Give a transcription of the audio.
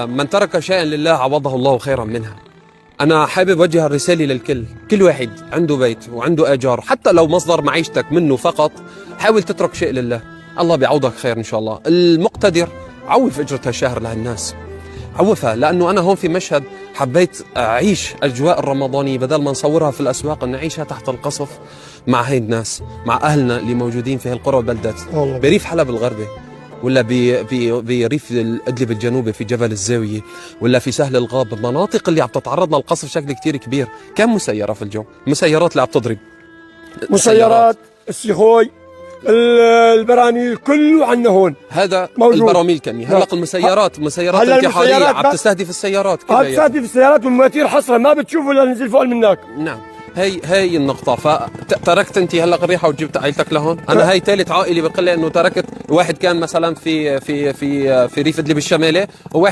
من ترك شيئا لله عوضه الله خيرا منها. أنا حابب أوجه الرسالة للكل، كل واحد عنده بيت وعنده إيجار، حتى لو مصدر معيشتك منه فقط، حاول تترك شيء لله، الله بيعوضك خير إن شاء الله. المقتدر عوف أجرة هالشهر لهالناس، عوفها، لأنه أنا هون في مشهد حبيت أعيش أجواء الرمضانية بدل ما نصورها في الأسواق، أن نعيشها تحت القصف مع هاي الناس، مع أهلنا اللي موجودين في هالقرى والبلدات، بريف حلب الغربي، ولا بريف الإدلب الجنوبي في جبل الزاوية، ولا في سهل الغاب، المناطق اللي عم تتعرض للقصف بشكل كتير كبير. كم مسيرة في الجو، مسيرات اللي عم تضرب، مسيرات السيخوي، البراميل كله عندنا هون. هذا موجود. البراميل كمية. هلا مسيرات انتحارية عم تستهدف السيارات، عم تستهدف السيارات والمواتير حصرا، ما بتشوفوا الا نزل فوق منك. نعم، هي النقطة. فتركت انت هلا الريحة وجبت عائلتك لهون. انا هي ثالث عائلة بقول لي انه تركت. واحد كان مثلا في ريف ادلب الشمالي، وواحد